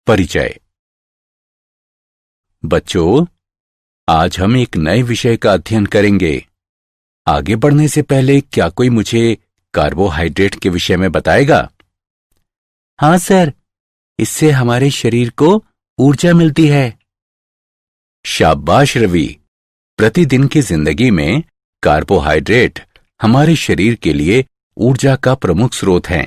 परिचय। बच्चों, आज हम एक नए विषय का अध्ययन करेंगे। आगे बढ़ने से पहले क्या कोई मुझे कार्बोहाइड्रेट के विषय में बताएगा? हाँ सर, इससे हमारे शरीर को ऊर्जा मिलती है। शाबाश रवि। प्रतिदिन की जिंदगी में कार्बोहाइड्रेट हमारे शरीर के लिए ऊर्जा का प्रमुख स्रोत हैं।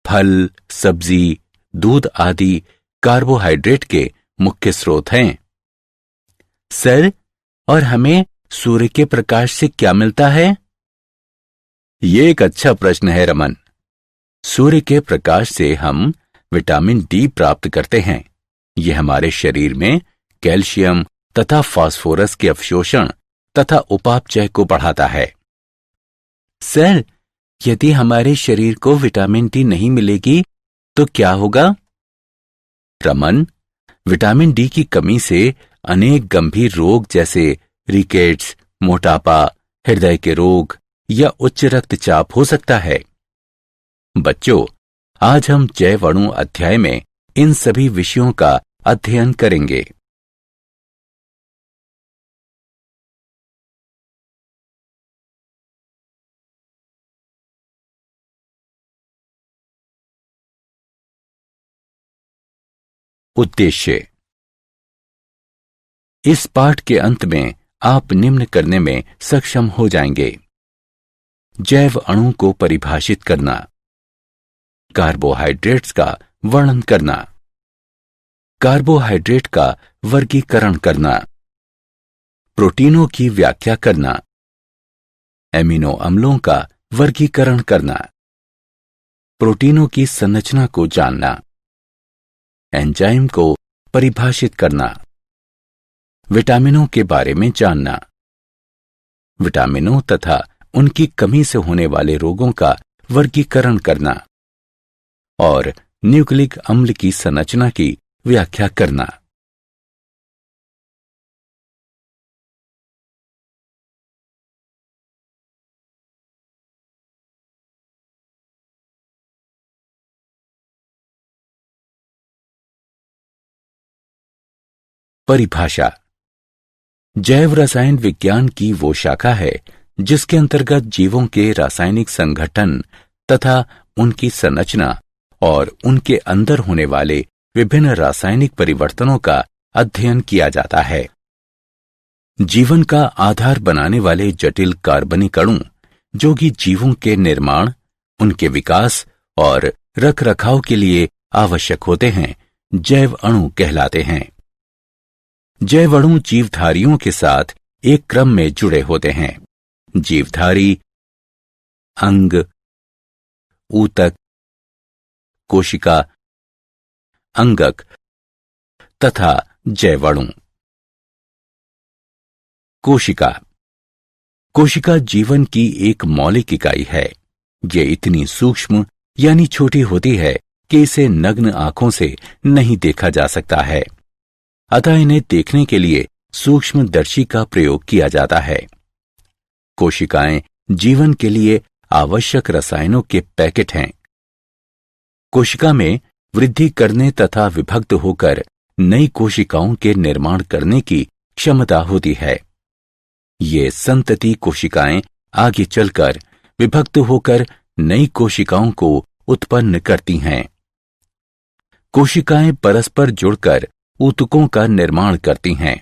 फल, सब्जी, दूध आदि कार्बोहाइड्रेट के मुख्य स्रोत हैं। सर, और हमें सूर्य के प्रकाश से क्या मिलता है? ये एक अच्छा प्रश्न है रमन। सूर्य के प्रकाश से हम विटामिन डी प्राप्त करते हैं। यह हमारे शरीर में कैल्शियम तथा फास्फोरस के अवशोषण तथा उपापचय को बढ़ाता है। सर, यदि हमारे शरीर को विटामिन डी नहीं मिलेगी तो क्या होगा? रमन, विटामिन डी की कमी से अनेक गंभीर रोग जैसे रिकेट्स, मोटापा, हृदय के रोग या उच्च रक्तचाप हो सकता है। बच्चों, आज हम जैव अणु अध्याय में इन सभी विषयों का अध्ययन करेंगे। उद्देश्य। इस पाठ के अंत में आप निम्न करने में सक्षम हो जाएंगे: जैव अणु को परिभाषित करना, कार्बोहाइड्रेट्स का वर्णन करना, कार्बोहाइड्रेट का वर्गीकरण करना, प्रोटीनों की व्याख्या करना, एमिनो अम्लों का वर्गीकरण करना, प्रोटीनों की संरचना को जानना, एंजाइम को परिभाषित करना, विटामिनों के बारे में जानना, विटामिनों तथा उनकी कमी से होने वाले रोगों का वर्गीकरण करना और न्यूक्लिक अम्ल की संरचना की व्याख्या करना। परिभाषा। जैव रसायन विज्ञान की वो शाखा है जिसके अंतर्गत जीवों के रासायनिक संगठन तथा उनकी संरचना और उनके अंदर होने वाले विभिन्न रासायनिक परिवर्तनों का अध्ययन किया जाता है। जीवन का आधार बनाने वाले जटिल कार्बनिक अणु, जो कि जीवों के निर्माण, उनके विकास और रखरखाव के लिए आवश्यक होते हैं, जैव अणु कहलाते हैं। जैव अणु जीवधारियों के साथ एक क्रम में जुड़े होते हैं। जीवधारी, अंग, ऊतक, कोशिका, अंगक तथा जैव अणु। कोशिका। कोशिका जीवन की एक मौलिक इकाई है। ये इतनी सूक्ष्म यानी छोटी होती है कि इसे नग्न आंखों से नहीं देखा जा सकता है, अतः इन्हें देखने के लिए सूक्ष्मदर्शी का प्रयोग किया जाता है। कोशिकाएं जीवन के लिए आवश्यक रसायनों के पैकेट हैं। कोशिका में वृद्धि करने तथा विभक्त होकर नई कोशिकाओं के निर्माण करने की क्षमता होती है। ये संतति कोशिकाएं आगे चलकर विभक्त होकर नई कोशिकाओं को उत्पन्न करती हैं। कोशिकाएं परस्पर जुड़कर ऊतकों का निर्माण करती हैं।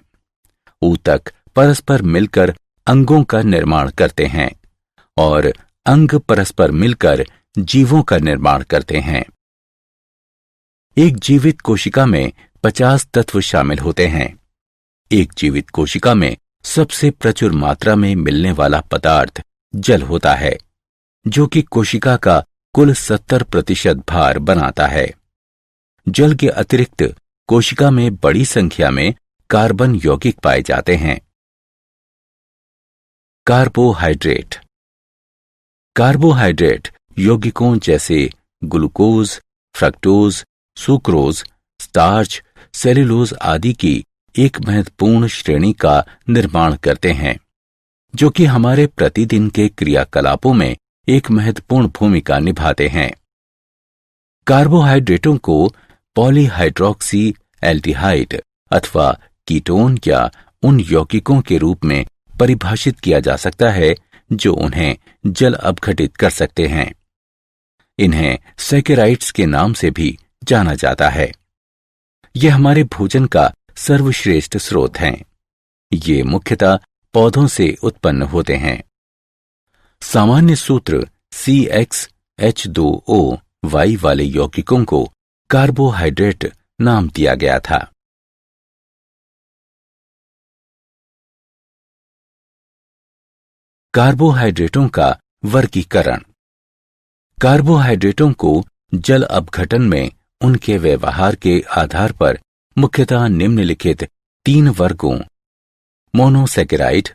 ऊतक परस्पर मिलकर अंगों का निर्माण करते हैं और अंग परस्पर मिलकर जीवों का निर्माण करते हैं। एक जीवित कोशिका में 50 तत्व शामिल होते हैं। एक जीवित कोशिका में सबसे प्रचुर मात्रा में मिलने वाला पदार्थ जल होता है, जो कि कोशिका का कुल 70% भार बनाता है। जल के अतिरिक्त कोशिका में बड़ी संख्या में कार्बन यौगिक पाए जाते हैं। कार्बोहाइड्रेट। कार्बोहाइड्रेट यौगिकों जैसे glucose, fructose, sucrose, starch, cellulose आदि की एक महत्वपूर्ण श्रेणी का निर्माण करते हैं, जो कि हमारे प्रतिदिन के क्रियाकलापों में एक महत्वपूर्ण भूमिका निभाते हैं। कार्बोहाइड्रेटों को पॉलीहाइड्रोक्सी एल्डिहाइड अथवा कीटोन या उन यौगिकों के रूप में परिभाषित किया जा सकता है जो उन्हें जल अपघटित कर सकते हैं। इन्हें सैकेराइड्स के नाम से भी जाना जाता है। ये हमारे भोजन का सर्वश्रेष्ठ स्रोत हैं। ये मुख्यतः पौधों से उत्पन्न होते हैं। सामान्य सूत्र CxH2O Y वाले यौगिकों को कार्बोहाइड्रेट नाम दिया गया था। कार्बोहाइड्रेटों का वर्गीकरण। कार्बोहाइड्रेटों को जल अपघटन में उनके व्यवहार के आधार पर मुख्यतः निम्नलिखित 3 वर्गों मोनोसैकेराइड,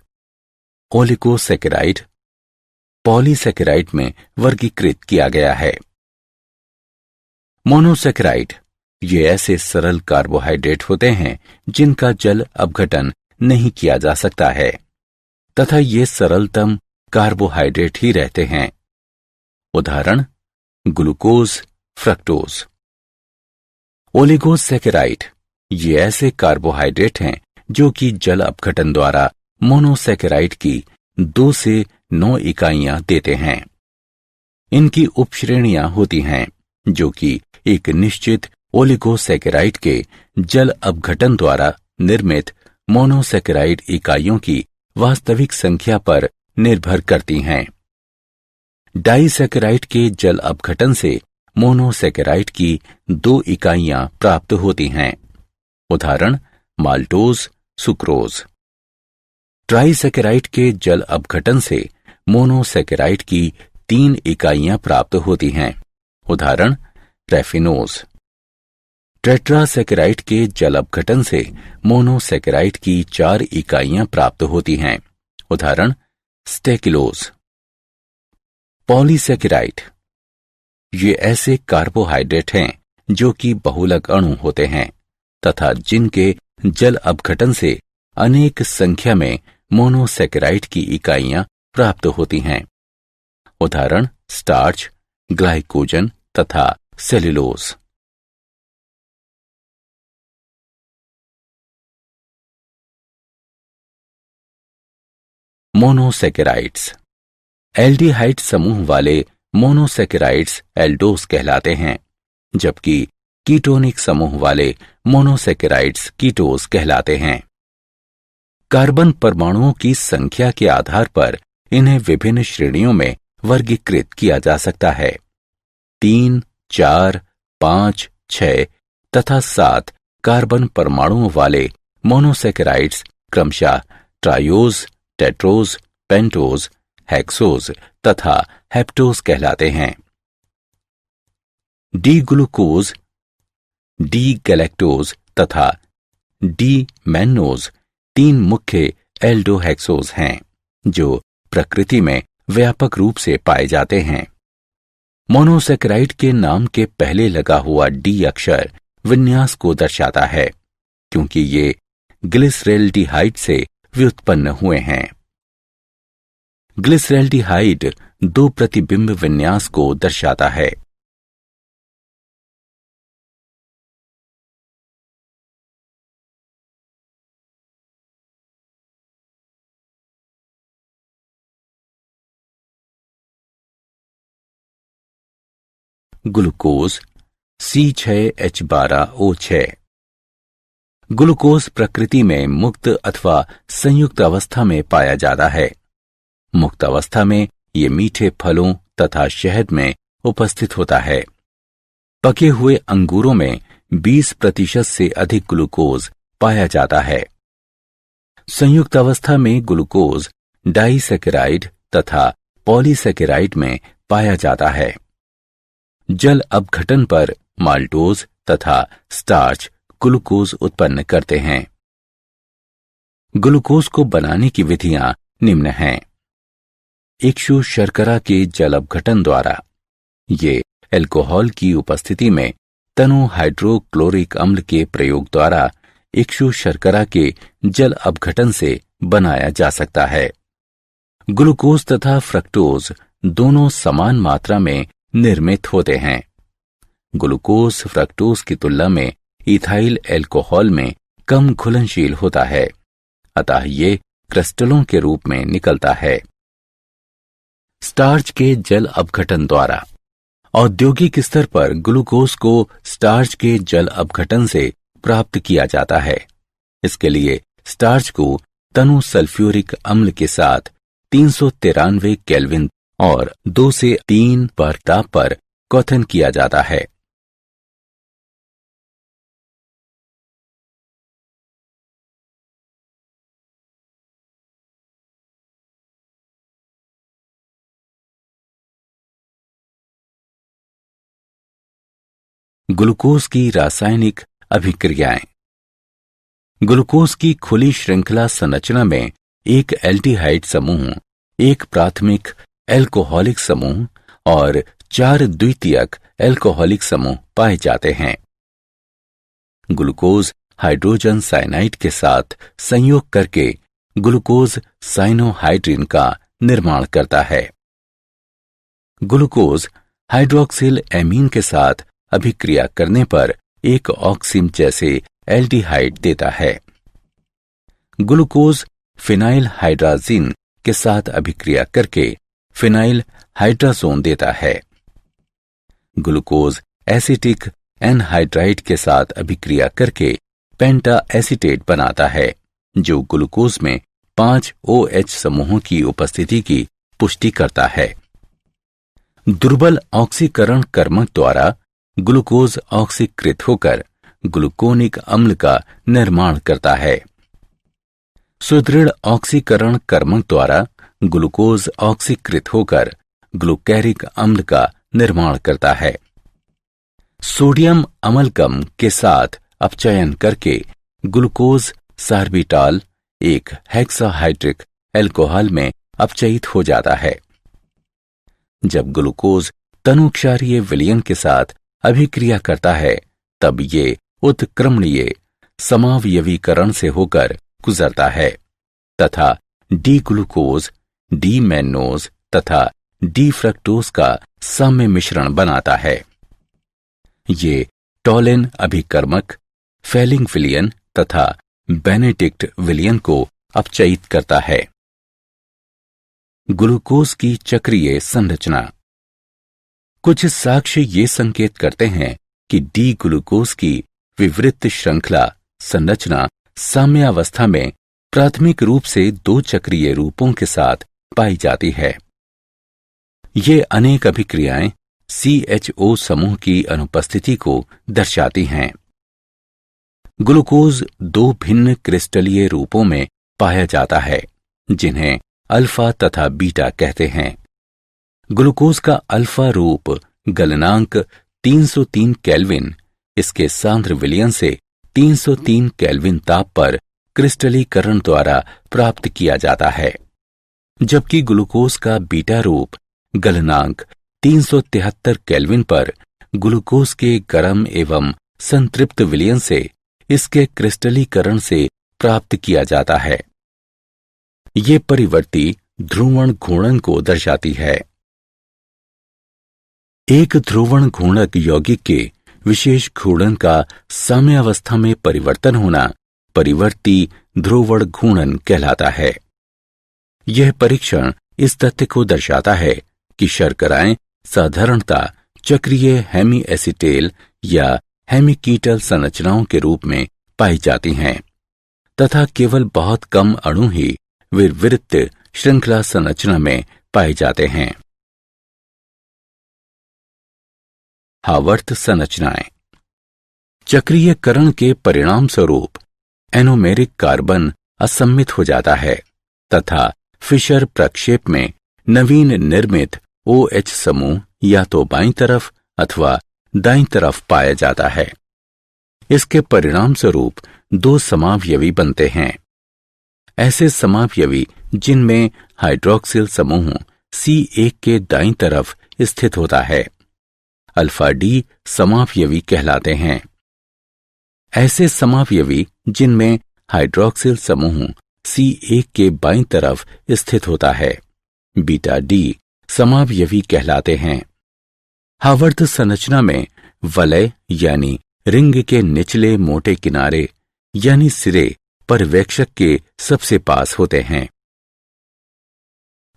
ओलिगोसैकेराइड, पॉलीसैकेराइड में वर्गीकृत किया गया है। मोनोसैकेराइड ये ऐसे सरल कार्बोहाइड्रेट होते हैं जिनका जल अपघटन नहीं किया जा सकता है तथा ये सरलतम कार्बोहाइड्रेट ही रहते हैं। उदाहरण ग्लूकोज, फ्रक्टोज। ओलिगोसैकेराइड ये ऐसे कार्बोहाइड्रेट हैं जो कि जल अपघटन द्वारा मोनोसैकेराइड की 2 से 9 इकाइयां देते हैं। इनकी उपश्रेणियां होती हैं जो कि एक निश्चित ओलिगोसैकेराइड के जल अपघटन द्वारा निर्मित मोनोसैकेराइड इकाइयों की वास्तविक संख्या पर निर्भर करती हैं। डाइसैकेराइड के जल अपघटन से मोनोसैकेराइड की 2 इकाइयां प्राप्त होती हैं। उदाहरण माल्टोज, सुक्रोज। ट्राइसैकेराइड के जल अपघटन से मोनोसैकेराइड की 3 इकाइयां प्राप्त होती हैं। उदाहरण रैफिनोज। टेट्रासैकेराइड के जल अपघटन से मोनोसैकेराइड की 4 इकाइयां प्राप्त होती हैं। उदाहरण स्टेकिलोज। पॉलीसैकेराइड ये ऐसे कार्बोहाइड्रेट हैं जो कि बहुलक अणु होते हैं तथा जिनके जल अपघटन से अनेक संख्या में मोनोसैकेराइड की इकाइयां प्राप्त होती हैं। उदाहरण स्टार्च, ग्लाइकोजन तथा सेल्यूलोज। मोनोसैकेराइड्स। एल्डिहाइड समूह वाले मोनोसैकेराइड्स एल्डोस कहलाते हैं, जबकि कीटोनिक समूह वाले मोनोसैकेराइड्स कीटोस कहलाते हैं। कार्बन परमाणुओं की संख्या के आधार पर इन्हें विभिन्न श्रेणियों में वर्गीकृत किया जा सकता है। 3, 4, 5, 6 तथा 7 कार्बन परमाणुओं वाले मोनोसैकेराइड्स क्रमशः ट्रायोज, टेट्रोज, पेंटोज, हेक्सोज तथा हेप्टोज कहलाते हैं। डी ग्लूकोज, डी गैलेक्टोज तथा डी मैन्नोज 3 मुख्य एल्डोहेक्सोज हैं जो प्रकृति में व्यापक रूप से पाए जाते हैं। मोनोसैकेराइड के नाम के पहले लगा हुआ डी अक्षर विन्यास को दर्शाता है क्योंकि ये ग्लिसरैल्डिहाइड से व्युत्पन्न हुए हैं। ग्लिसरैल्डिहाइड 2 प्रतिबिंब विन्यास को दर्शाता है। Glucose C6H12O6। ग्लूकोज प्रकृति में मुक्त अथवा संयुक्त अवस्था में पाया जाता है। मुक्त अवस्था में ये मीठे फलों तथा शहद में उपस्थित होता है। पके हुए अंगूरों में 20% से अधिक ग्लूकोज पाया जाता है। संयुक्त अवस्था में ग्लूकोज डाइसैकेराइड तथा पॉलीसैकेराइड में पाया जाता है। जल अपघटन पर माल्टोज तथा स्टार्च ग्लूकोज उत्पन्न करते हैं। ग्लूकोज को बनाने की विधियां निम्न हैं। इक्षु शर्करा के जल अपघटन द्वारा ये अल्कोहल की उपस्थिति में तनु हाइड्रोक्लोरिक अम्ल के प्रयोग द्वारा इक्षु शर्करा के जल अपघटन से बनाया जा सकता है। ग्लूकोज तथा फ्रक्टोज दोनों समान मात्रा में निर्मित होते हैं। ग्लूकोज फ्रक्टोज की तुलना में इथाइल अल्कोहल में कम घुलनशील होता है, अतः ये क्रिस्टलों के रूप में निकलता है। स्टार्च के जल अपघटन द्वारा औद्योगिक स्तर पर ग्लूकोज को स्टार्च के जल अपघटन से प्राप्त किया जाता है। इसके लिए स्टार्च को तनु सल्फ्यूरिक अम्ल के साथ 393 केल्विन और 2 से 3 बार ताप पर क्वथन किया जाता है। ग्लूकोज की रासायनिक अभिक्रियाएं। ग्लूकोज की खुली श्रृंखला संरचना में एक एल्डिहाइड समूह, एक प्राथमिक एल्कोहलिक समूह और 4 द्वितीयक एल्कोहलिक समूह पाए जाते हैं। ग्लूकोज हाइड्रोजन साइनाइड के साथ संयोग करके ग्लूकोज साइनोहाइड्रिन का निर्माण करता है। ग्लूकोज हाइड्रोक्सिल एमीन के साथ अभिक्रिया करने पर एक ऑक्सिम जैसे एल्डिहाइड देता है। ग्लूकोज फिनाइल हाइड्राजीन के साथ अभिक्रिया करके फिनाइल हाइड्राजोन देता है। ग्लूकोज एसिटिक एनहाइड्राइड के साथ अभिक्रिया करके पेंटा एसीटेट बनाता है, जो ग्लूकोज में 5 OH समूहों की उपस्थिति की पुष्टि करता है। दुर्बल ऑक्सीकरण कर्मक द्वारा ग्लूकोज ऑक्सीकृत होकर ग्लूकोनिक अम्ल का निर्माण करता है। सुदृढ़ ऑक्सीकरण कर्मक द्वारा ग्लूकोज ऑक्सीकृत होकर ग्लूकेरिक अम्ल का निर्माण करता है। सोडियम अमलगम के साथ अपचयन करके ग्लूकोज सार्बिटाल एक हेक्साहाइड्रिक अल्कोहल में अपचयित हो जाता है। जब ग्लूकोज तनुक्षारीय विलयन के साथ अभिक्रिया करता है, तब ये उत्क्रमणीय समावयवीकरण से होकर गुजरता है तथा डी ग्लूकोज, डी मैनोज तथा डी फ्रक्टोज का साम्य मिश्रण बनाता है। ये टॉलिन अभिकर्मक, फेलिंग विलयन तथा बेनेडिक्ट विलयन को अपचयित करता है। ग्लूकोज की चक्रीय संरचना। कुछ साक्ष्य ये संकेत करते हैं कि डी ग्लूकोज की विवृत श्रृंखला संरचना साम्यावस्था में प्राथमिक रूप से 2 चक्रीय रूपों के साथ पाई जाती है। ये अनेक अभिक्रियाएं CHO समूह की अनुपस्थिति को दर्शाती हैं। ग्लूकोज 2 भिन्न क्रिस्टलीय रूपों में पाया जाता है, जिन्हें अल्फा तथा बीटा कहते हैं। ग्लूकोज का अल्फा रूप गलनांक 303 केल्विन, इसके सांद्र विलयन से 303 केल्विन ताप पर क्रिस्टलीकरण द्वारा प्राप्त किया जाता है, जबकि ग्लूकोज का बीटा रूप गलनांक 373 केल्विन पर ग्लूकोज के गर्म एवं संतृप्त विलयन से इसके क्रिस्टलीकरण से प्राप्त किया जाता है। ये परिवर्ती ध्रुवण घूर्णन को दर्शाती है। एक ध्रुवण घूर्णक यौगिक के विशेष घूर्णन का साम्यावस्था में परिवर्तन होना परिवर्ती ध्रुवण घूर्णन कहलाता है। यह परीक्षण इस तथ्य को दर्शाता है कि शर्कराएं साधारणतः चक्रीय हेमी एसिटेल या हेमिकीटल संरचनाओं के रूप में पाई जाती हैं तथा केवल बहुत कम अणु ही विवृत श्रृंखला संरचना में पाए जाते हैं। हावर्त संरचनाएं। चक्रीयकरण के परिणाम स्वरूप एनोमेरिक कार्बन असम्मित हो जाता है तथा फिशर प्रक्षेप में नवीन निर्मित OH समूह या तो बाईं तरफ अथवा दाईं तरफ पाया जाता है। इसके परिणाम स्वरूप 2 समावयवी बनते हैं। ऐसे समावयवी जिनमें हाइड्रोक्सिल समूह C1 के दाईं तरफ स्थित होता है, अल्फा डी समावयवी कहलाते हैं। ऐसे समावयवी जिनमें हाइड्रोक्सिल समूह C1 के बाईं तरफ स्थित होता है, बीटा डी समावयवी कहलाते हैं। हावर्त संरचना में वलय यानी रिंग के निचले मोटे किनारे यानी सिरे पर्यवेक्षक के सबसे पास होते हैं।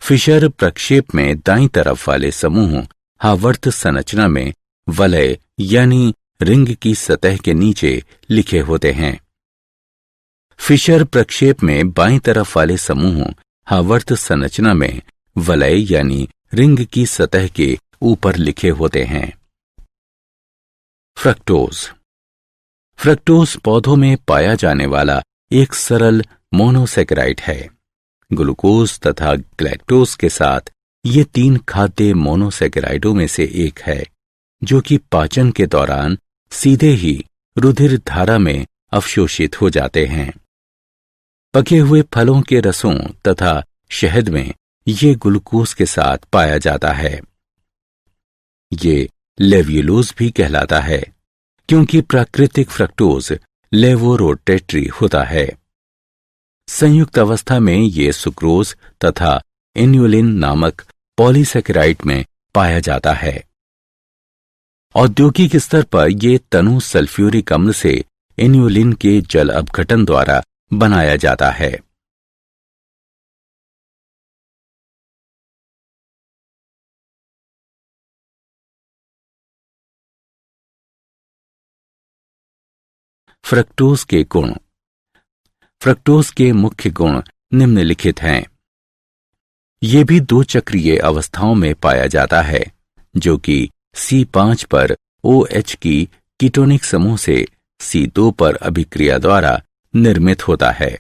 फिशर प्रक्षेप में दाईं तरफ वाले समूह हावर्त संरचना में वलय यानी रिंग की सतह के नीचे लिखे होते हैं। फिशर प्रक्षेप में बाईं तरफ वाले समूह हावर्त संरचना में वलय यानी रिंग की सतह के ऊपर लिखे होते हैं। फ्रक्टोज। फ्रक्टोज पौधों में पाया जाने वाला एक सरल मोनोसेकेराइड है। ग्लूकोज तथा ग्लैक्टोज के साथ ये 3 खाद्य मोनोसेकेराइडों में से एक है, जो कि पाचन के दौरान सीधे ही रुधिर धारा में अवशोषित हो जाते हैं। पके हुए फलों के रसों तथा शहद में ये ग्लूकोज के साथ पाया जाता है। ये लेव्युलोज भी कहलाता है, क्योंकि प्राकृतिक फ्रक्टोज लेवोरोटेटरी होता है। संयुक्त अवस्था में ये सुक्रोज तथा इन्युलिन नामक पॉलीसेकेराइड में पाया जाता है। औद्योगिक स्तर पर ये तनु सल्फ्यूरिक अम्ल से इन्युलिन के जल अपघटन द्वारा बनाया जाता है। फ्रक्टोज के गुण। फ्रक्टोज के मुख्य गुण निम्नलिखित हैं। ये भी 2 चक्रीय अवस्थाओं में पाया जाता है, जो कि C5 पर OH की कीटोनिक समूह से C2 पर अभिक्रिया द्वारा निर्मित होता है।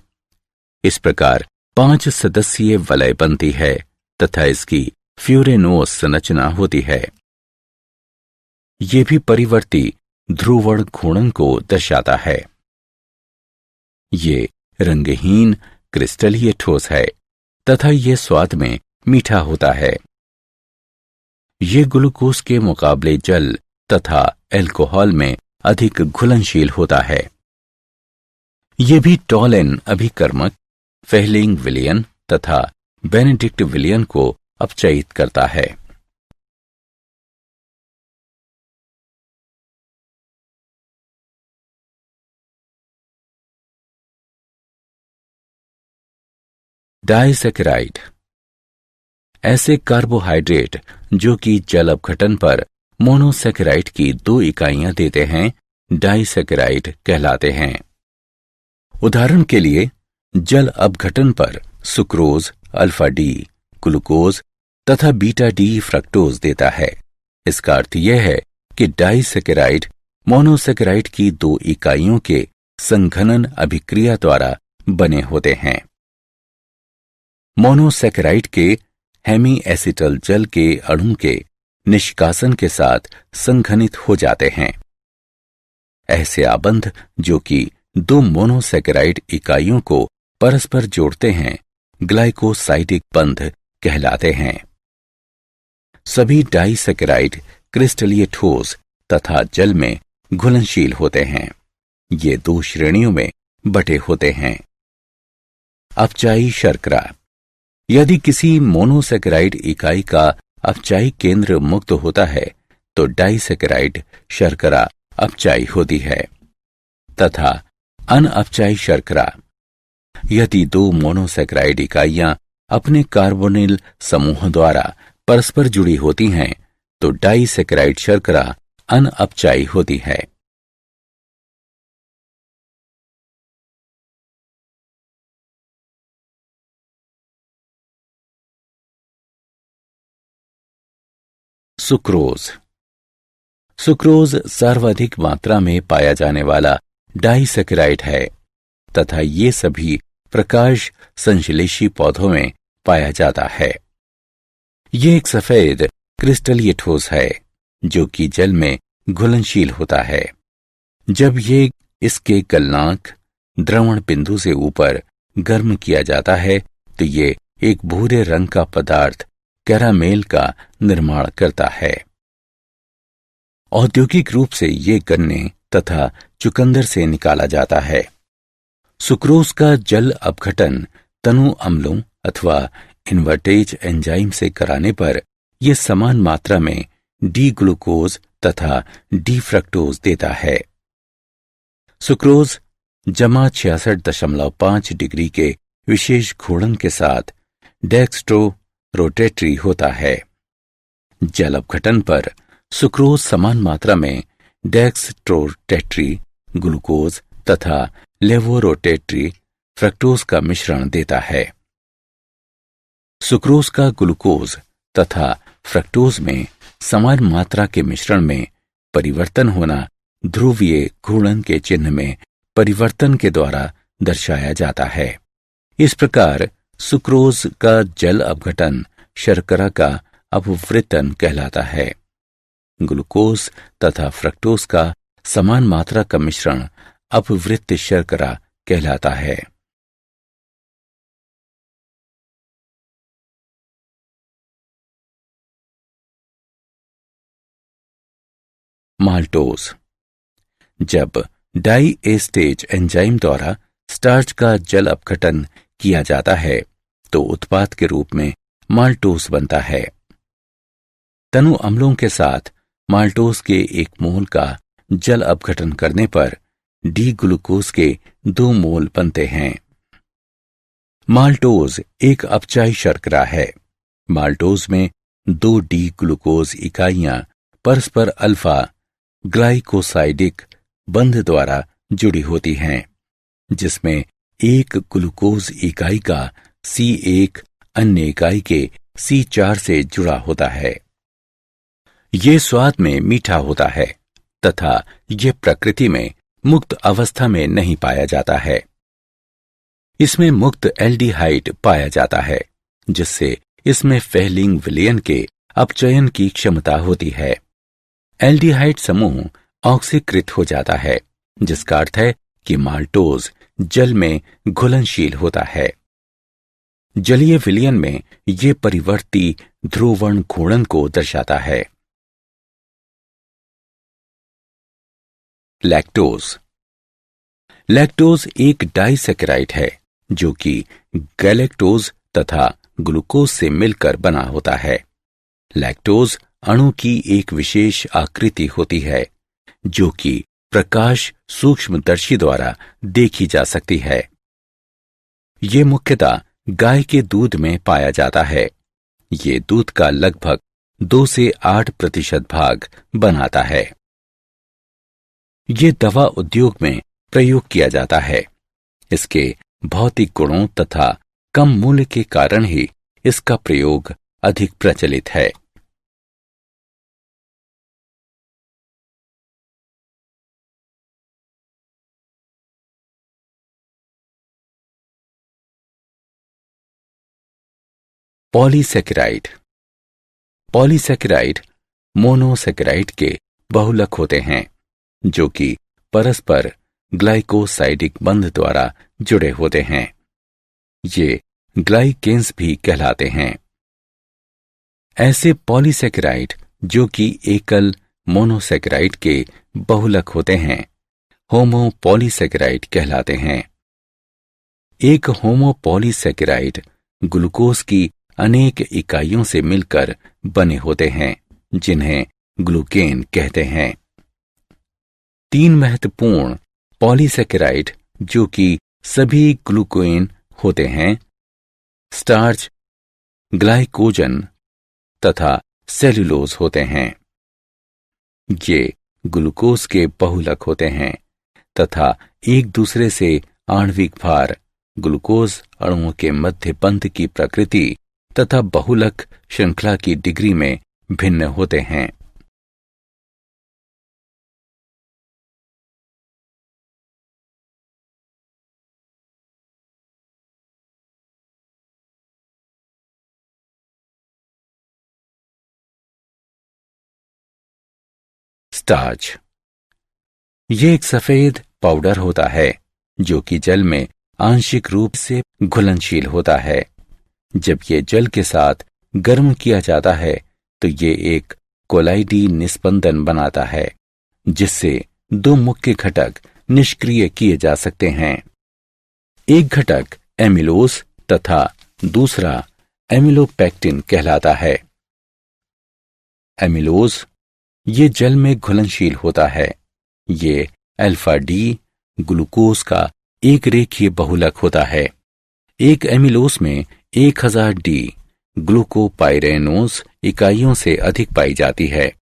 इस प्रकार 5 सदस्यीय वलय बनती है तथा इसकी फ्यूरेनोस संरचना होती है। ये भी परिवर्ती ध्रुवण घूर्णन को दर्शाता है। ये रंगहीन क्रिस्टलीय ठोस है तथा ये स्वाद में मीठा होता है। ये ग्लूकोज के मुकाबले जल तथा अल्कोहल में अधिक घुलनशील होता है। ये भी टॉलेन अभिकर्मक, फेहलिंग विलयन तथा बेनेडिक्ट विलयन को अपचयित करता है। डाइसेकेराइड। ऐसे कार्बोहाइड्रेट जो कि जल अपघटन पर मोनोसेकेराइड की 2 इकाइयां देते हैं, डाइसेकेराइड कहलाते हैं। उदाहरण के लिए जल अपघटन पर सुक्रोज, अल्फा डी, ग्लूकोज तथा बीटा डी फ्रक्टोज देता है। इसका अर्थ यह है कि डाइसेकेराइड मोनोसेकेराइड की 2 इकाइयों के संघनन अभिक्रिया द्वारा बने होते हैं। मोनोसेकेराइड के हेमी एसिटल जल के अणु के निष्कासन के साथ संघनित हो जाते हैं। ऐसे आबंध जो कि 2 मोनोसेकेराइड इकाइयों को परस्पर जोड़ते हैं, ग्लाइकोसाइडिक बंध कहलाते हैं। सभी डाइसेकेराइड क्रिस्टलीय ठोस तथा जल में घुलनशील होते हैं। ये 2 श्रेणियों में बटे होते हैं। अपचायी शर्करा। यदि किसी मोनोसेकेराइड इकाई का अपचायी केंद्र मुक्त होता है तो डाइसेकेराइड शर्करा अपचायी होती है तथा अनअपचायी शर्करा। यदि 2 मोनोसेकेराइड इकाइयां अपने कार्बोनिल समूह द्वारा परस्पर जुड़ी होती हैं तो डाइसेकेराइड शर्करा अनअपचायी होती है। सुक्रोज। सुक्रोज सर्वाधिक मात्रा में पाया जाने वाला डाइसेकेराइड है तथा ये सभी प्रकाश संश्लेषी पौधों में पाया जाता है। ये एक सफेद क्रिस्टलीय ठोस है जो कि जल में घुलनशील होता है। जब ये इसके गलनांक द्रवण बिंदु से ऊपर गर्म किया जाता है तो ये एक भूरे रंग का पदार्थ कैरामेल का निर्माण करता है। औद्योगिक रूप से ये गन्ने तथा चुकंदर से निकाला जाता है। सुक्रोज का जल अपघटन तनु अम्लों अथवा इन्वर्टेज एंजाइम से कराने पर यह समान मात्रा में डी ग्लूकोज तथा डी फ्रक्टोज देता है। सुक्रोज जमा 66.5 डिग्री के विशेष घूर्णन के साथ डेक्स्ट्रो रोटेटरी होता है। जल अपघटन पर सुक्रोज समान मात्रा में डेक्स्ट्रोरोटेटरी ग्लूकोज तथा लेवोरोटेटरी फ्रक्टोज का मिश्रण देता है। सुक्रोज का ग्लूकोज तथा फ्रक्टोज में समान मात्रा के मिश्रण में परिवर्तन होना ध्रुवीय घूर्णन के चिन्ह में परिवर्तन के द्वारा दर्शाया जाता है। इस प्रकार सुक्रोज का जल अपघटन शर्करा का अपवृतन कहलाता है। ग्लूकोज तथा फ्रक्टोज का समान मात्रा का मिश्रण अपवृत्त शर्करा कहलाता है। माल्टोज जब डाइएस्टेज एंजाइम द्वारा स्टार्च का जल अपघटन किया जाता है तो उत्पाद के रूप में माल्टोज बनता है। तनु अम्लों के साथ माल्टोज के 1 मोल का जल अपघटन करने पर डी ग्लूकोज के 2 मोल बनते हैं। माल्टोज एक अपचायी शर्करा है। माल्टोज में 2 डी ग्लूकोज इकाइयां परस्पर अल्फा ग्लाइकोसाइडिक बंध द्वारा जुड़ी होती हैं, जिसमें एक ग्लूकोज इकाई का C1 अन्य इकाई के C4 से जुड़ा होता है। ये स्वाद में मीठा होता है तथा ये प्रकृति में मुक्त अवस्था में नहीं पाया जाता है। इसमें मुक्त एल्डिहाइड पाया जाता है, जिससे इसमें फेहलिंग विलयन के अपचयन की क्षमता होती है। एल्डिहाइड समूह ऑक्सीकृत हो जाता है, जिसका अर्थ है कि माल्टोज जल में घुलनशील होता है। जलीय विलयन में ये परिवर्ती ध्रुवण घूर्णन को दर्शाता है। लैक्टोज लैक्टोज एक डाइसैकेराइड है जो कि गैलेक्टोज तथा ग्लूकोज से मिलकर बना होता है। लैक्टोज अणु की एक विशेष आकृति होती है जो कि प्रकाश सूक्ष्मदर्शी द्वारा देखी जा सकती है। ये मुख्यतः गाय के दूध में पाया जाता है। ये दूध का लगभग 2 से 8% भाग बनाता है। ये दवा उद्योग में प्रयोग किया जाता है। इसके भौतिक गुणों तथा कम मूल्य के कारण ही इसका प्रयोग अधिक प्रचलित है। पॉलीसैकेराइड पॉलीसैकेराइड मोनोसैकेराइड के बहुलक होते हैं जो कि परस्पर ग्लाइकोसाइडिक बंध द्वारा जुड़े होते हैं। ये ग्लाइकेन्स भी कहलाते हैं। ऐसे पॉलीसैकेराइड जो कि एकल मोनोसैकेराइड के बहुलक होते हैं होमोपॉलीसैकेराइड कहलाते हैं। एक होमोपॉलीसैकेराइड ग्लूकोज की अनेक इकाइयों से मिलकर बने होते हैं जिन्हें ग्लूकेन कहते हैं। 3 महत्वपूर्ण पॉलीसैकेराइड जो कि सभी ग्लूकेन होते हैं स्टार्च, ग्लाइकोजन तथा सेल्यूलोज होते हैं। ये ग्लूकोज के बहुलक होते हैं तथा एक दूसरे से आणविक भार, ग्लूकोज अणुओं के मध्य बंध की प्रकृति तथा बहुलक श्रृंखला की डिग्री में भिन्न होते हैं। स्टार्च ये एक सफेद पाउडर होता है जो कि जल में आंशिक रूप से घुलनशील होता है। जब ये जल के साथ गर्म किया जाता है तो ये एक कोलाइडी निस्पंदन बनाता है जिससे 2 मुख्य घटक निष्क्रिय किए जा सकते हैं। एक घटक एमिलोज तथा दूसरा एमिलोपेक्टिन कहलाता है। एमिलोज ये जल में घुलनशील होता है। ये अल्फा डी ग्लूकोज का एक रेखीय बहुलक होता है। एक एमिलोस में 1000 डी ग्लूकोपाइरेनोज इकाइयों से अधिक पाई जाती है,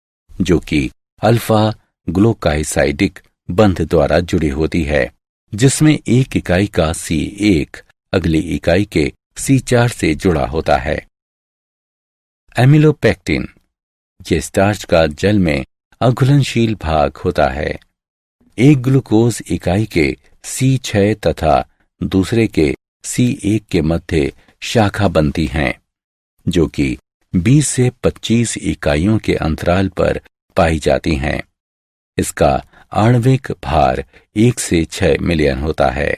जो कि अल्फा ग्लूकाइसाइडिक बंध द्वारा जुड़ी होती है, जिसमें एक इकाई का C1 अगली इकाई के C4 से जुड़ा होता है। एमिलोपेक्टिन ये स्टार्च का जल में अघुलनशील भाग होता है। एक ग्लूकोज इकाई के C6 तथा दूसरे के C1 के मध्य शाखा बनती हैं, जो कि 20 से 25 इकाइयों के अंतराल पर पाई जाती हैं। इसका आणविक भार 1 से 6 मिलियन होता है।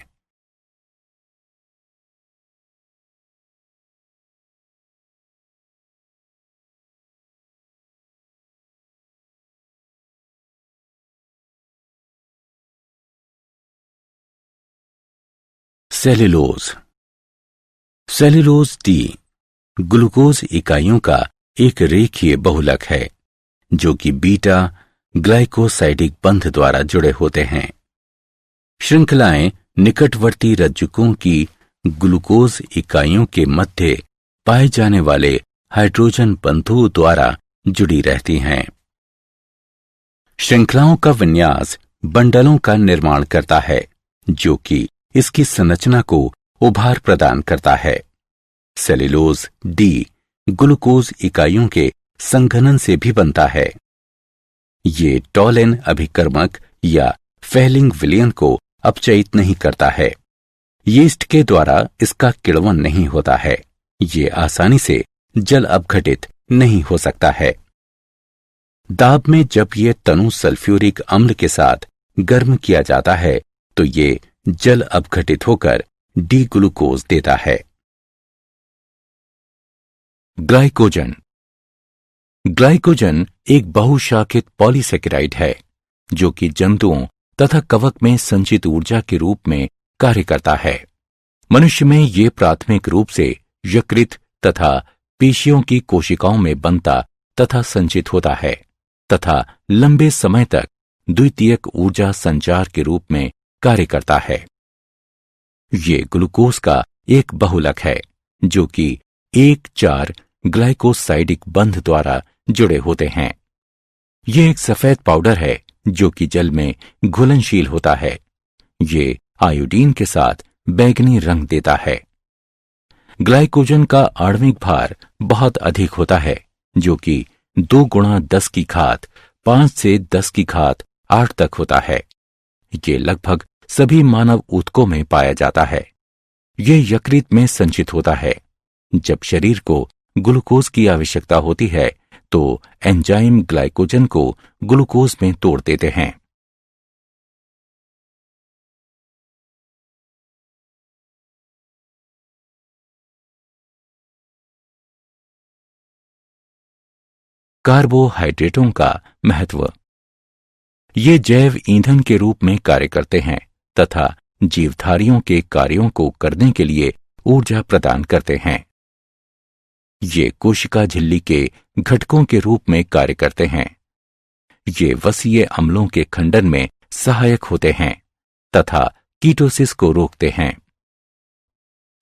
सेल्यूलोज। सेल्यूलोज डी ग्लूकोज इकाइयों का एक रेखीय बहुलक है, जो कि बीटा ग्लाइकोसाइडिक बंध द्वारा जुड़े होते हैं। श्रृंखलाएं निकटवर्ती रज्जुकों की ग्लूकोज इकाइयों के मध्य पाए जाने वाले हाइड्रोजन बंधुओं द्वारा जुड़ी रहती हैं। श्रृंखलाओं का विन्यास बंडलों का निर्माण करता है, जो कि इसकी संरचना को उभार प्रदान करता है। सेल्यूलोज डी ग्लूकोज इकाइयों के संघनन से भी बनता है। ये टॉलिन अभिकर्मक या फेलिंग विलयन को अपचयित नहीं करता है। यीस्ट के द्वारा इसका किण्वन नहीं होता है। ये आसानी से जल अपघटित नहीं हो सकता है। दाब में जब ये तनु सल्फ्यूरिक अम्ल के साथ गर्म किया जाता है तो ये जल अपघटित होकर डी ग्लूकोज देता है। ग्लाइकोजन। ग्लाइकोजन एक बहुशाखित पॉलीसेकेराइड है, जो कि जंतुओं तथा कवक में संचित ऊर्जा के रूप में कार्य करता है। मनुष्य में ये प्राथमिक रूप से यकृत तथा पेशियों की कोशिकाओं में बनता तथा संचित होता है तथा लंबे समय तक द्वितीयक ऊर्जा संचार के रूप में कार्य करता है। ये ग्लूकोज का एक बहुलक है, जो कि 1,4 ग्लाइकोसाइडिक बंध द्वारा जुड़े होते हैं। ये एक सफेद पाउडर है जो कि जल में घुलनशील होता है। ये आयोडीन के साथ बैंगनी रंग देता है। ग्लाइकोजन का आणविक भार बहुत अधिक होता है, जो कि 2 गुणा 10 की घात 5 से 10 की घात 8 तक होता है। ये लगभग सभी मानव ऊतकों में पाया जाता है। ये यकृत में संचित होता है। जब शरीर को ग्लूकोज की आवश्यकता होती है तो एंजाइम ग्लाइकोजन को ग्लूकोज में तोड़ देते हैं। कार्बोहाइड्रेटों का महत्व। ये जैव ईंधन के रूप में कार्य करते हैं तथा जीवधारियों के कार्यों को करने के लिए ऊर्जा प्रदान करते हैं। ये कोशिका झिल्ली के घटकों के रूप में कार्य करते हैं। ये वसीय अम्लों के खंडन में सहायक होते हैं तथा कीटोसिस को रोकते हैं।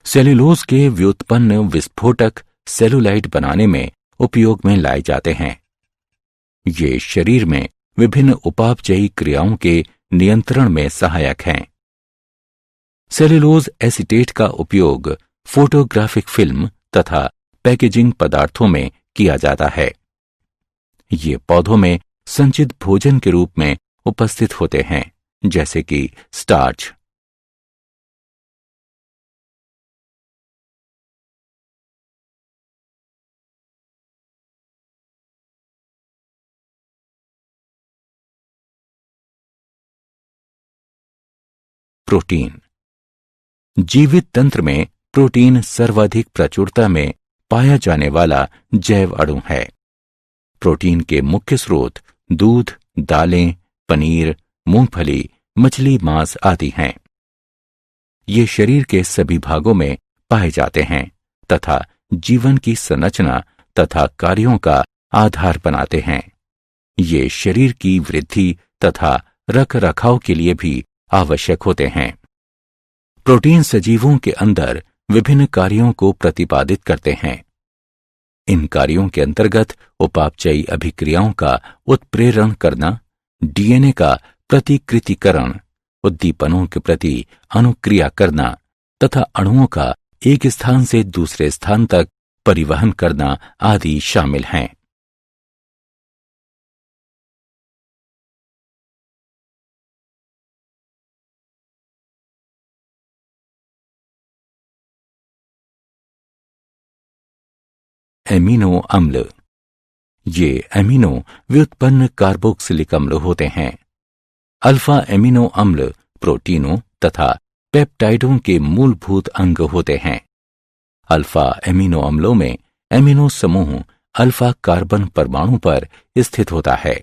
सेल्यूलोज के व्युत्पन्न विस्फोटक सेलुलाइट बनाने में उपयोग में लाए जाते हैं। ये शरीर में विभिन्न उपापचयी क्रियाओं के नियंत्रण में सहायक हैं। सेल्यूलोज एसीटेट का उपयोग फोटोग्राफिक फिल्म तथा पैकेजिंग पदार्थों में किया जाता है। ये पौधों में संचित भोजन के रूप में उपस्थित होते हैं, जैसे कि स्टार्च। प्रोटीन। जीवित तंत्र में प्रोटीन सर्वाधिक प्रचुरता में पाया जाने वाला जैव अणु है। प्रोटीन के मुख्य स्रोत दूध, दालें, पनीर, मूंगफली, मछली, मांस आदि हैं। ये शरीर के सभी भागों में पाए जाते हैं तथा जीवन की संरचना तथा कार्यों का आधार बनाते हैं। ये शरीर की वृद्धि तथा रख रखाव के लिए भी आवश्यक होते हैं। प्रोटीन सजीवों के अंदर विभिन्न कार्यों को प्रतिपादित करते हैं। इन कार्यों के अंतर्गत उपापचयी अभिक्रियाओं का उत्प्रेरण करना, डीएनए का प्रतिकृतिकरण, उद्दीपनों के प्रति अनुक्रिया करना तथा अणुओं का एक स्थान से दूसरे स्थान तक परिवहन करना आदि शामिल हैं। एमिनो अम्ल। ये एमिनो व्युत्पन्न कार्बोक्सिलिक अम्ल होते हैं। अल्फा एमिनो अम्ल प्रोटीनों तथा पेप्टाइडों के मूलभूत अंग होते हैं। अल्फा एमिनो अम्लों में एमिनो समूह अल्फा कार्बन परमाणु पर स्थित होता है।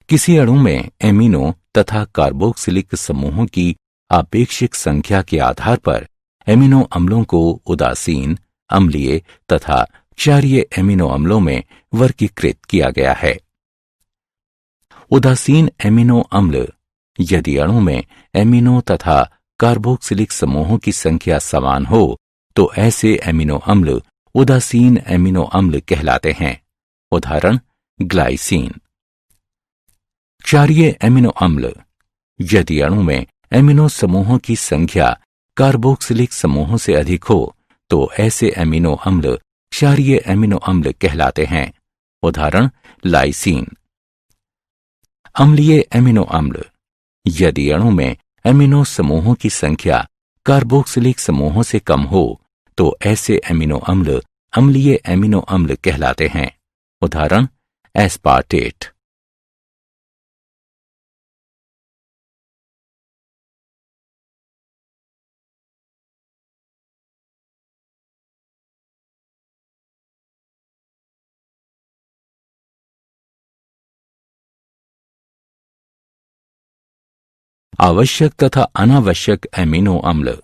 किसी अणु में एमिनो तथा कार्बोक्सिलिक समूहों की आपेक्षिक संख्या के आधार पर एमिनो अम्लों को उदासीन, अम्लीय तथा क्षारीय एमिनो अम्लों में वर्गीकृत किया गया है। उदासीन एमिनो अम्ल, यदि अणु में एमिनो तथा कार्बोक्सिलिक समूहों की संख्या समान हो तो ऐसे एमिनो अम्ल उदासीन एमिनो अम्ल कहलाते हैं। उदाहरण ग्लाइसिन। क्षारीय एमिनो अम्ल, यदि अणु में एमिनो समूहों की संख्या कार्बोक्सिलिक समूहों से अधिक हो तो ऐसे एमिनो अम्ल क्षारीय एमिनो अम्ल कहलाते हैं। उदाहरण लाइसीन। अम्लीय एमिनो अम्ल, यदि अणु में एमिनो समूहों की संख्या कार्बोक्सिलिक समूहों से कम हो तो ऐसे एमिनो अम्ल अम्लीय एमिनो अम्ल कहलाते हैं। उदाहरण एस्पार्टेट। आवश्यक तथा अनावश्यक एमिनो अम्ल।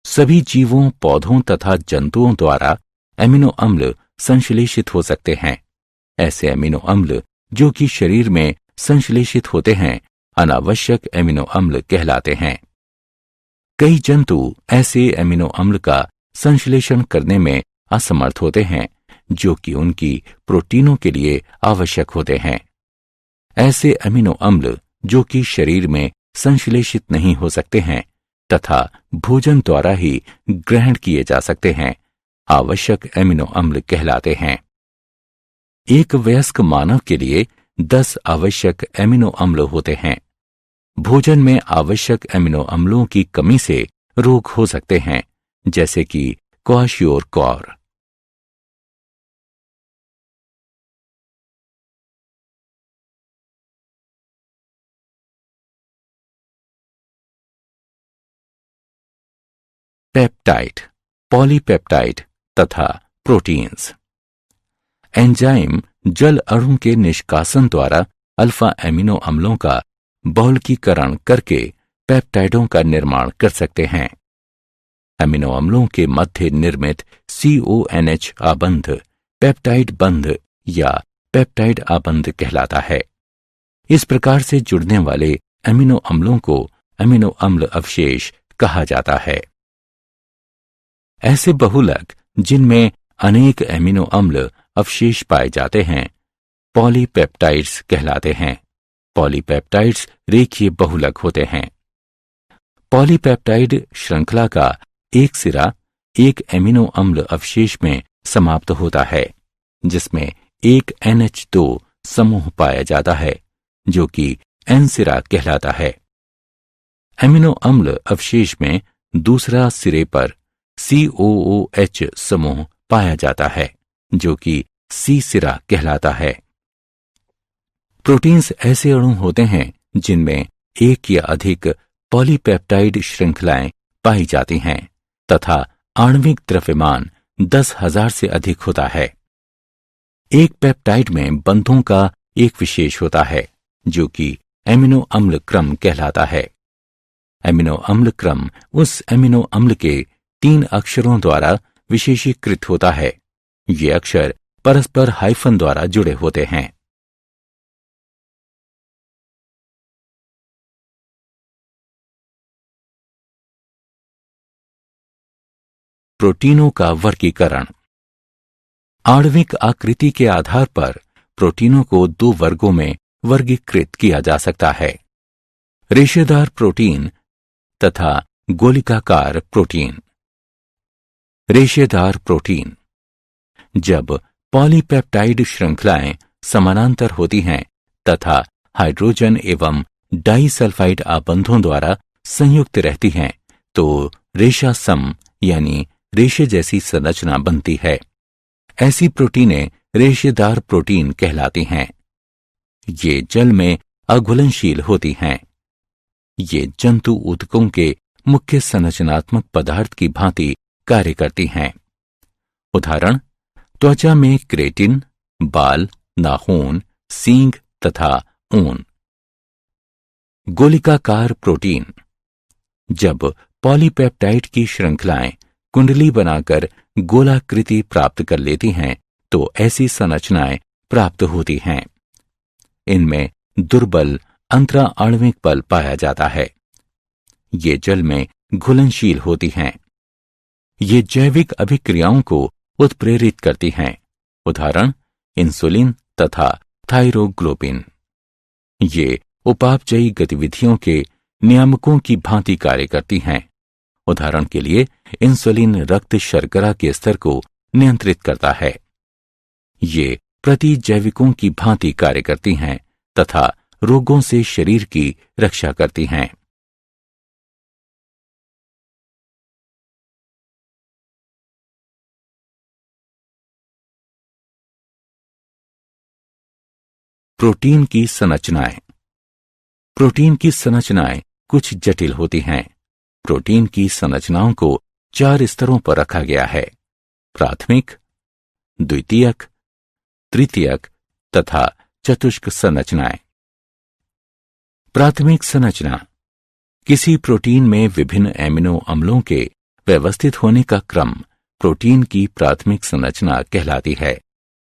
सभी जीवों, पौधों तथा जंतुओं द्वारा एमिनो अम्ल संश्लेषित हो सकते हैं। ऐसे एमिनो अम्ल जो कि शरीर में संश्लेषित होते हैं अनावश्यक एमिनो अम्ल कहलाते हैं। कई जंतु ऐसे एमिनो अम्ल का संश्लेषण करने में असमर्थ होते हैं जो कि उनकी प्रोटीनों के लिए आवश्यक होते हैं। ऐसे एमिनो अम्ल जो कि शरीर में संश्लेषित नहीं हो सकते हैं तथा भोजन द्वारा ही ग्रहण किए जा सकते हैं, आवश्यक एमिनो अम्ल कहलाते हैं। एक वयस्क मानव के लिए 10 आवश्यक एमिनो अम्ल होते हैं। भोजन में आवश्यक एमिनो अम्लों की कमी से रोग हो सकते हैं, जैसे कि क्वाशियोरकॉर। पेप्टाइड, पॉलीपेप्टाइड तथा प्रोटीन्स। एंजाइम जल अणु के निष्कासन द्वारा अल्फा एमिनो अम्लों का बहुलकीकरण करके पेप्टाइडों का निर्माण कर सकते हैं। एमिनो अम्लों के मध्य निर्मित CONH आबंध पेप्टाइड बंध या पेप्टाइड आबंध कहलाता है। इस प्रकार से जुड़ने वाले एमिनो अम्लों को एमिनो अम्ल अवशेष कहा जाता है। ऐसे बहुलक जिनमें अनेक एमिनो अम्ल अवशेष पाए जाते हैं पॉलीपेप्टाइड्स कहलाते हैं। पॉलीपेप्टाइड्स रेखीय बहुलक होते हैं। पॉलीपेप्टाइड श्रृंखला का एक सिरा एक एमिनो अम्ल अवशेष में समाप्त होता है जिसमें एक NH2 समूह पाया जाता है जो कि N सिरा कहलाता है। एमिनो अम्ल अवशेष में दूसरा सिरे पर COOH समूह पाया जाता है जो कि C सिरा कहलाता है। प्रोटीन्स ऐसे अणु होते हैं जिनमें एक या अधिक पॉलीपेप्टाइड श्रृंखलाएं पाई जाती हैं तथा आणविक द्रव्यमान 10,000 से अधिक होता है। एक पेप्टाइड में बंधों का एक विशेष होता है जो कि एमिनो अम्ल क्रम कहलाता है। एमिनो अम्ल क्रम उस एमिनो अम्ल के 3 अक्षरों द्वारा विशेषीकृत होता है। ये अक्षर परस्पर हाइफन द्वारा जुड़े होते हैं। प्रोटीनों का वर्गीकरण। आणविक आकृति के आधार पर प्रोटीनों को दो वर्गों में वर्गीकृत किया जा सकता है, रेशेदार प्रोटीन तथा गोलिकाकार प्रोटीन। रेशेदार प्रोटीन। जब पॉलीपेप्टाइड श्रृंखलाएं समानांतर होती हैं तथा हाइड्रोजन एवं डाइसल्फाइड आबंधों द्वारा संयुक्त रहती हैं तो रेशासम यानी रेशे जैसी संरचना बनती है। ऐसी प्रोटीनें रेशेदार प्रोटीन कहलाती हैं। ये जल में अघुलनशील होती हैं। ये जंतु ऊतकों के मुख्य संरचनात्मक पदार्थ की भांति कार्य करती हैं। उदाहरण, त्वचा में केराटिन, बाल, नाखून, सींग तथा ऊन। गोलिकाकार प्रोटीन। जब पॉलीपेप्टाइड की श्रृंखलाएं कुंडली बनाकर गोलाकृति प्राप्त कर लेती हैं तो ऐसी संरचनाएं प्राप्त होती हैं। इनमें दुर्बल अंतरा आणविक बल पाया जाता है। ये जल में घुलनशील होती हैं। ये जैविक अभिक्रियाओं को उत्प्रेरित करती हैं। उदाहरण, इंसुलिन तथा थायरोग्लोबिन। ये उपापचयी गतिविधियों के नियामकों की भांति कार्य करती हैं। उदाहरण के लिए, इंसुलिन रक्त शर्करा के स्तर को नियंत्रित करता है। ये प्रतिजैविकों की भांति कार्य करती हैं तथा रोगों से शरीर की रक्षा करती हैं। प्रोटीन की संरचनाएं। प्रोटीन की संरचनाएं कुछ जटिल होती हैं। प्रोटीन की संरचनाओं को 4 स्तरों पर रखा गया है: प्राथमिक, द्वितीयक, तृतीयक तथा चतुष्क संरचनाएं। प्राथमिक संरचना। किसी प्रोटीन में विभिन्न एमिनो अम्लों के व्यवस्थित होने का क्रम प्रोटीन की प्राथमिक संरचना कहलाती है।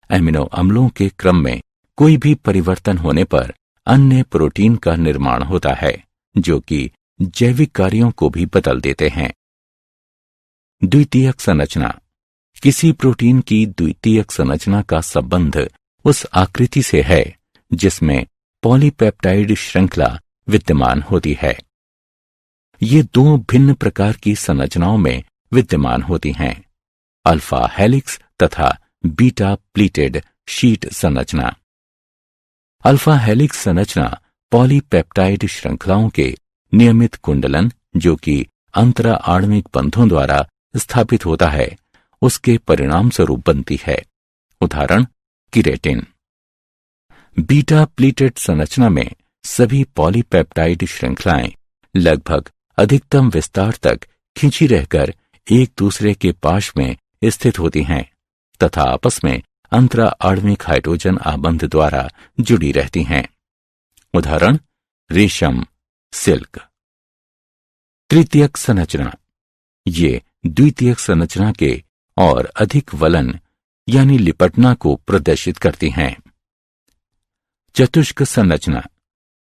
एमिनो अम्लों के क्रम में कोई भी परिवर्तन होने पर अन्य प्रोटीन का निर्माण होता है जो कि जैविक कार्यों को भी बदल देते हैं। द्वितीयक संरचना। किसी प्रोटीन की द्वितीयक संरचना का संबंध उस आकृति से है जिसमें पॉलीपेप्टाइड श्रृंखला विद्यमान होती है। ये 2 भिन्न प्रकार की संरचनाओं में विद्यमान होती हैं: अल्फा हेलिक्स तथा बीटा प्लीटेड शीट संरचना। अल्फा हेलिक्स संरचना पॉलीपेप्टाइड श्रृंखलाओं के नियमित कुंडलन, जो कि अंतरा आणविक बंधों द्वारा स्थापित होता है, उसके परिणाम स्वरूप बनती है। उदाहरण, केराटिन। बीटा प्लीटेड संरचना में सभी पॉलीपेप्टाइड श्रृंखलाएं लगभग अधिकतम विस्तार तक खिंची रहकर एक दूसरे के पाश में स्थित होती हैं तथा आपस में अंतरा आणविक हाइड्रोजन आबंध द्वारा जुड़ी रहती हैं। उदाहरण, रेशम, सिल्क। तृतीयक संरचना। ये द्वितीयक संरचना के और अधिक वलन यानी लिपटना को प्रदर्शित करती हैं। चतुष्क संरचना।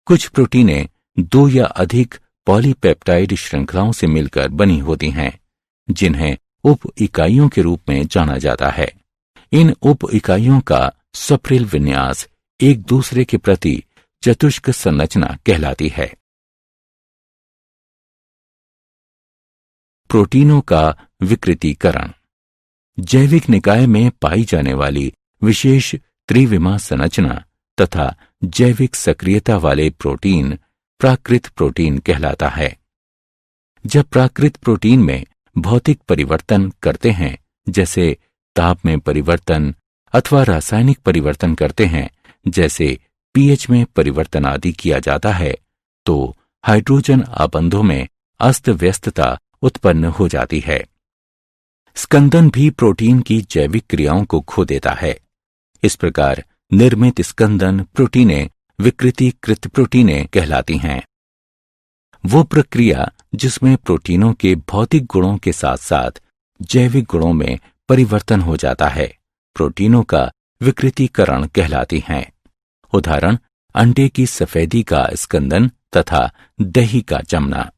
कुछ प्रोटीनें 2 या अधिक पॉलीपेप्टाइड श्रृंखलाओं से मिलकर बनी होती हैं जिन्हें उप इकाइयों के रूप में जाना जाता है। इन उप इकाइयों का सप्रिल विन्यास एक दूसरे के प्रति चतुष्क संरचना कहलाती है। प्रोटीनों का विकृतीकरण। जैविक निकाय में पाई जाने वाली विशेष त्रिविमा संरचना तथा जैविक सक्रियता वाले प्रोटीन प्राकृत प्रोटीन कहलाता है। जब प्राकृत प्रोटीन में भौतिक परिवर्तन करते हैं, जैसे ताप में परिवर्तन अथवा रासायनिक परिवर्तन करते हैं, जैसे पीएच में परिवर्तन आदि किया जाता है, तो हाइड्रोजन आबंधों में अस्त व्यस्तता उत्पन्न हो जाती है। स्कंदन भी प्रोटीन की जैविक क्रियाओं को खो देता है। इस प्रकार निर्मित स्कंदन प्रोटीनें विकृतीकृत प्रोटीनें कहलाती हैं। वो प्रक्रिया जिसमें प्रोटीनों के भौतिक गुणों के साथ साथ जैविक गुणों में परिवर्तन हो जाता है, प्रोटीनों का विकृतीकरण कहलाती हैं। उदाहरण, अंडे की सफेदी का स्कंदन तथा दही का जमना।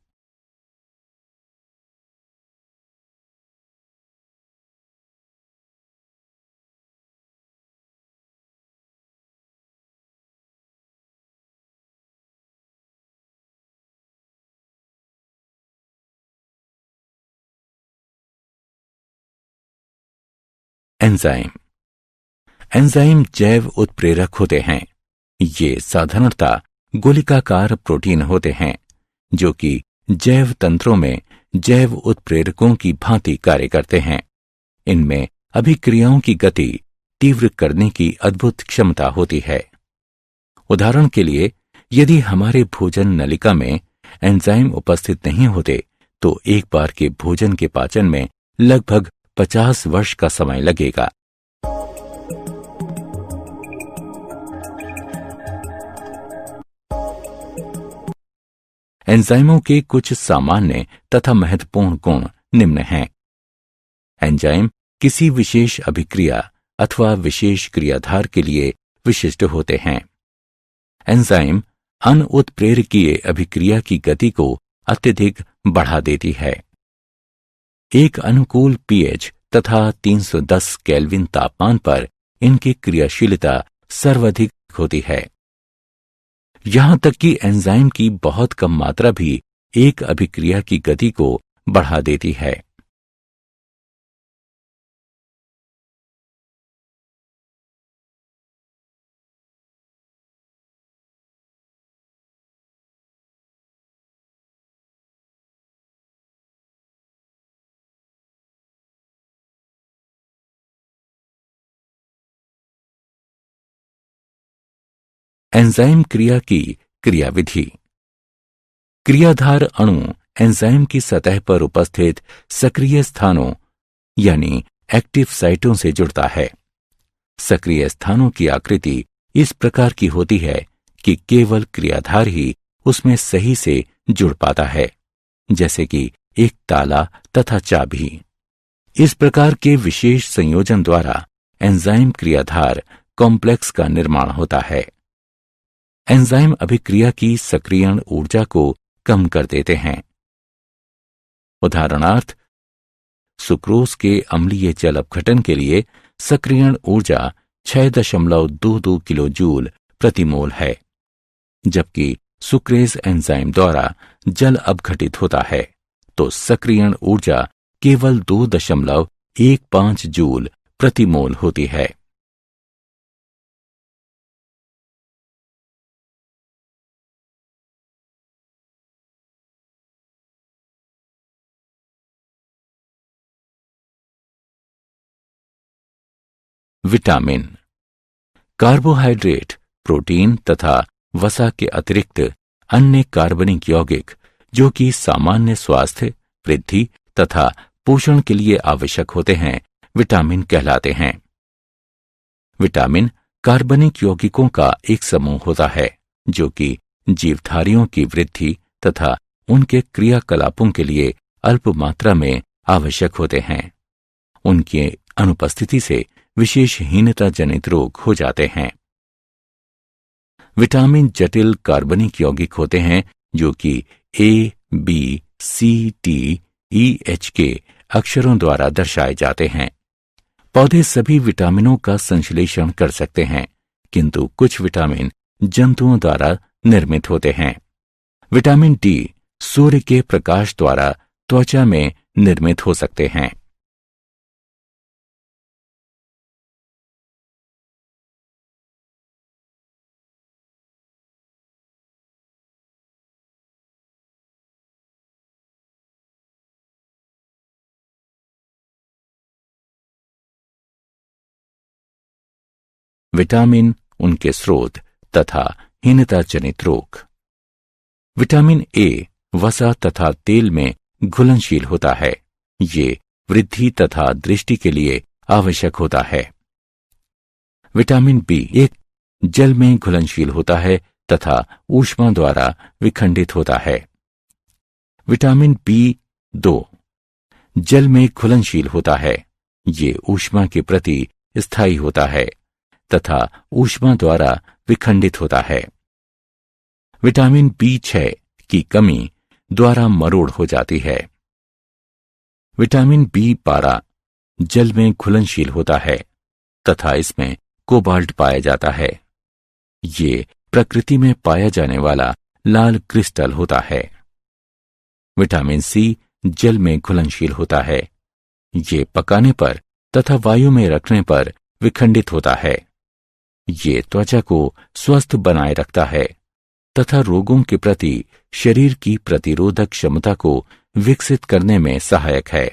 एंजाइम। एंजाइम जैव उत्प्रेरक होते हैं। ये साधारणतः गोलिकाकार प्रोटीन होते हैं जो कि जैव तंत्रों में जैव उत्प्रेरकों की भांति कार्य करते हैं। इनमें अभिक्रियाओं की गति तीव्र करने की अद्भुत क्षमता होती है। उदाहरण के लिए, यदि हमारे भोजन नलिका में एंजाइम उपस्थित नहीं होते तो एक बार के भोजन के पाचन में लगभग 50 वर्ष का समय लगेगा। एंजाइमों के कुछ सामान्य तथा महत्वपूर्ण गुण निम्न हैं। एंजाइम किसी विशेष अभिक्रिया अथवा विशेष क्रियाधार के लिए विशिष्ट होते हैं। एंजाइम अनुत्प्रेरकीय अभिक्रिया की गति को अत्यधिक बढ़ा देती है। एक अनुकूल पीएच तथा 310 केल्विन तापमान पर इनकी क्रियाशीलता सर्वाधिक होती है। यहां तक कि एंजाइम की बहुत कम मात्रा भी एक अभिक्रिया की गति को बढ़ा देती है। एंजाइम क्रिया की क्रियाविधि। क्रियाधार अणु एंजाइम की सतह पर उपस्थित सक्रिय स्थानों यानी एक्टिव साइटों से जुड़ता है। सक्रिय स्थानों की आकृति इस प्रकार की होती है कि केवल क्रियाधार ही उसमें सही से जुड़ पाता है, जैसे कि एक ताला तथा चाबी। इस प्रकार के विशेष संयोजन द्वारा एंजाइम क्रियाधार कॉम्प्लेक्स का निर्माण होता है। एंजाइम अभिक्रिया की सक्रियण ऊर्जा को कम कर देते हैं। उदाहरणार्थ, सुक्रोज के अम्लीय जल अपघटन के लिए सक्रियण ऊर्जा 6.22 किलो जूल प्रति मोल है, जबकि सुक्रेज एंजाइम द्वारा जल अपघटित होता है तो सक्रियण ऊर्जा केवल 2.15 जूल प्रति मोल होती है। विटामिन। कार्बोहाइड्रेट, प्रोटीन तथा वसा के अतिरिक्त अन्य कार्बनिक यौगिक जो कि सामान्य स्वास्थ्य, वृद्धि तथा पोषण के लिए आवश्यक होते हैं, विटामिन कहलाते हैं। विटामिन कार्बनिक यौगिकों का एक समूह होता है जो कि जीवधारियों की वृद्धि तथा उनके क्रियाकलापों के लिए अल्प मात्रा में आवश्यक होते हैं। उनकी अनुपस्थिति से विशेषहीनता जनित रोग हो जाते हैं। विटामिन जटिल कार्बनिक यौगिक होते हैं जो कि ए, बी, सी, टी, ई, एच के अक्षरों द्वारा दर्शाए जाते हैं। पौधे सभी विटामिनों का संश्लेषण कर सकते हैं, किंतु कुछ विटामिन जंतुओं द्वारा निर्मित होते हैं। विटामिन डी सूर्य के प्रकाश द्वारा त्वचा में निर्मित हो सकते हैं। विटामिन, उनके स्रोत तथा हीनता जनित रोग। विटामिन ए वसा तथा तेल में घुलनशील होता है। ये वृद्धि तथा दृष्टि के लिए आवश्यक होता है। विटामिन बी एक जल में घुलनशील होता है तथा ऊष्मा द्वारा विखंडित होता है। विटामिन बी 2 जल में घुलनशील होता है। ये ऊष्मा के प्रति स्थायी होता है तथा ऊष्मा द्वारा विखंडित होता है। विटामिन बी6 की कमी द्वारा मरोड़ हो जाती है। विटामिन बी12 जल में घुलनशील होता है तथा इसमें कोबाल्ट पाया जाता है। ये प्रकृति में पाया जाने वाला लाल क्रिस्टल होता है। विटामिन सी जल में घुलनशील होता है। ये पकाने पर तथा वायु में रखने पर विखंडित होता है। ये त्वचा को स्वस्थ बनाए रखता है तथा रोगों के प्रति शरीर की प्रतिरोधक क्षमता को विकसित करने में सहायक है।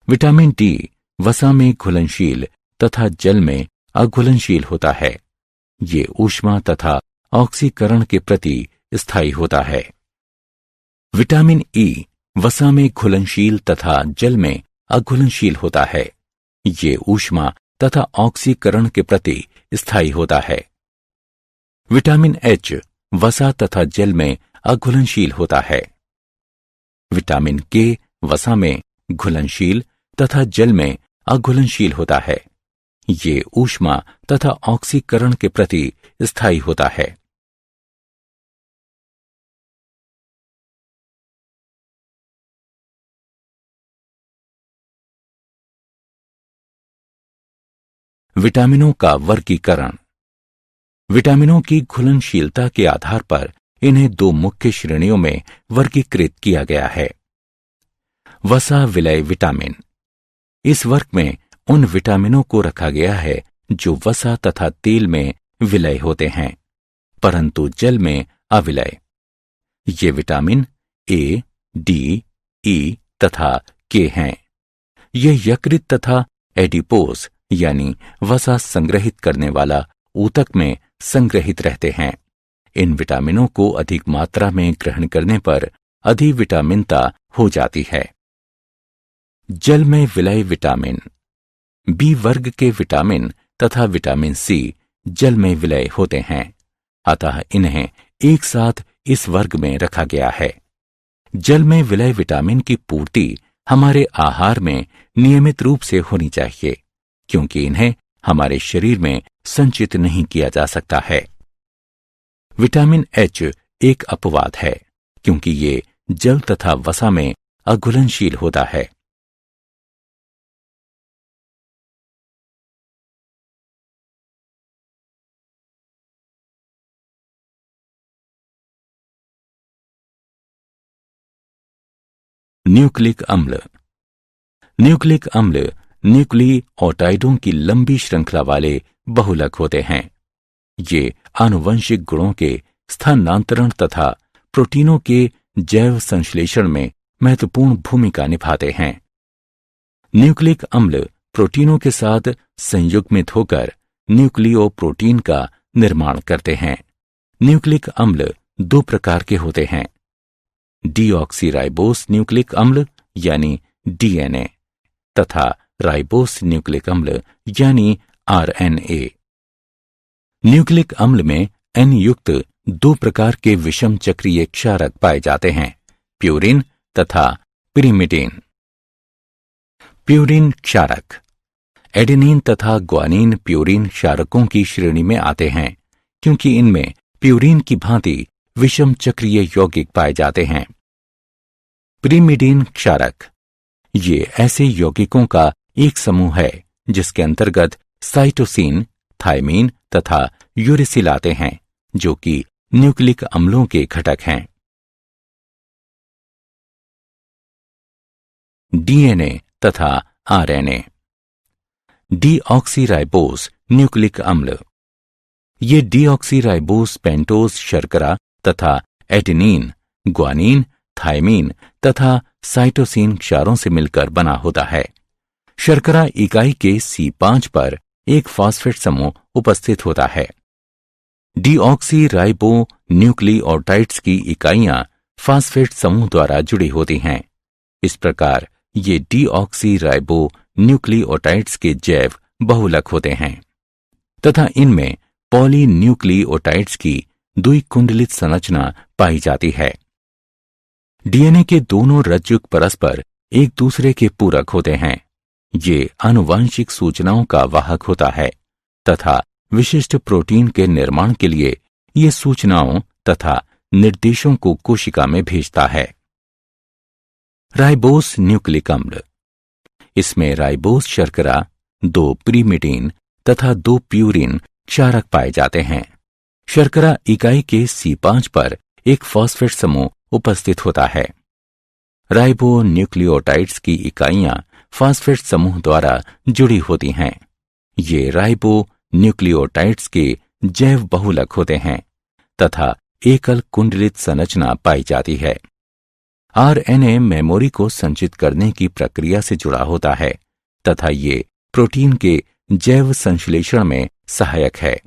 विटामिन डी वसा में घुलनशील तथा जल में अघुलनशील होता है। ये ऊष्मा तथा ऑक्सीकरण के प्रति स्थायी होता है। विटामिन ई वसा में घुलनशील तथा जल में अघुलनशील होता है। ये ऊष्मा तथा ऑक्सीकरण के प्रति स्थायी होता है। विटामिन एच वसा तथा जल में अघुलनशील होता है। विटामिन के वसा में घुलनशील तथा जल में अघुलनशील होता है। ये ऊष्मा तथा ऑक्सीकरण के प्रति स्थायी होता है। विटामिनों का वर्गीकरण। विटामिनों की घुलनशीलता के आधार पर इन्हें दो मुख्य श्रेणियों में वर्गीकृत किया गया है। वसा विलय विटामिन। इस वर्ग में उन विटामिनों को रखा गया है जो वसा तथा तेल में विलय होते हैं परंतु जल में अविलय। ये विटामिन ए, डी, ई तथा के हैं। ये यकृत तथा एडिपोज यानी वसा संग्रहित करने वाला ऊतक में संग्रहित रहते हैं। इन विटामिनों को अधिक मात्रा में ग्रहण करने पर अधिविटामिनता हो जाती है। जल में विलय विटामिन। बी वर्ग के विटामिन तथा विटामिन सी जल में विलय होते हैं अतः इन्हें एक साथ इस वर्ग में रखा गया है। जल में विलय विटामिन की पूर्ति हमारे आहार में नियमित रूप से होनी चाहिए क्योंकि इन्हें हमारे शरीर में संचित नहीं किया जा सकता है। विटामिन एच एक अपवाद है क्योंकि ये जल तथा वसा में अघुलनशील होता है। न्यूक्लिक अम्ल। न्यूक्लिक अम्ल न्यूक्लियोटाइडों की लंबी श्रृंखला वाले बहुलक होते हैं। ये आनुवंशिक गुणों के स्थानांतरण तथा प्रोटीनों के जैव संश्लेषण में महत्वपूर्ण भूमिका निभाते हैं। न्यूक्लिक अम्ल प्रोटीनों के साथ संयुग्मित होकर न्यूक्लियोप्रोटीन का निर्माण करते हैं। न्यूक्लिक अम्ल दो प्रकार के होते हैं, डीऑक्सीराइबोस न्यूक्लिक अम्ल यानी डीएनए तथा राइबोस न्यूक्लिक अम्ल यानी आरएनए। न्यूक्लिक अम्ल में एन युक्त दो प्रकार के विषम चक्रीय क्षारक पाए जाते हैं, प्यूरिन तथा पिरिमिडिन। प्यूरिन क्षारक एडेनिन तथा ग्वानिन प्यूरिन क्षारकों की श्रेणी में आते हैं क्योंकि इनमें प्यूरिन की भांति विषम चक्रीय यौगिक पाए जाते हैं। पिरिमिडिन क्षारक ये ऐसे यौगिकों का एक समूह है जिसके अंतर्गत साइटोसिन, थायमीन तथा यूरिसिल आते हैं जो कि न्यूक्लिक अम्लों के घटक हैं। डीएनए तथा आरएनए। डीऑक्सीराइबोस न्यूक्लिक अम्ल ये डीऑक्सीराइबोस पेंटोज शर्करा तथा एडेनिन, ग्वानिन, थायमीन तथा साइटोसिन क्षारों से मिलकर बना होता है। शर्करा इकाई के C5 पर एक फॉस्फेट समूह उपस्थित होता है। डीऑक्सीराइबो न्यूक्लियोटाइड्स की इकाइयां फॉस्फेट समूह द्वारा जुड़ी होती हैं। इस प्रकार ये डीऑक्सीराइबो न्यूक्लियोटाइड्स के जैव बहुलक होते हैं तथा इनमें पॉलीन्यूक्लियोटाइड्स की द्विकुंडलित संरचना पाई जाती है। डीएनए के दोनों रज्जुक परस्पर एक दूसरे के पूरक होते हैं। ये आनुवांशिक सूचनाओं का वाहक होता है तथा विशिष्ट प्रोटीन के निर्माण के लिए ये सूचनाओं तथा निर्देशों को कोशिका में भेजता है। राइबोस न्यूक्लिक अम्ल इसमें राइबोस शर्करा, 2 पिरिमिडिन तथा 2 प्यूरिन क्षारक पाए जाते हैं। शर्करा इकाई के C5 पर एक फॉस्फेट समूह उपस्थित होता है। राइबो न्यूक्लियोटाइड्स की इकाइयां फास्फेट समूह द्वारा जुड़ी होती हैं। ये राइबो न्यूक्लियोटाइड्स के जैव बहुलक होते हैं तथा एकल कुंडलित संरचना पाई जाती है। आरएनए मेमोरी को संचित करने की प्रक्रिया से जुड़ा होता है तथा ये प्रोटीन के जैव संश्लेषण में सहायक है।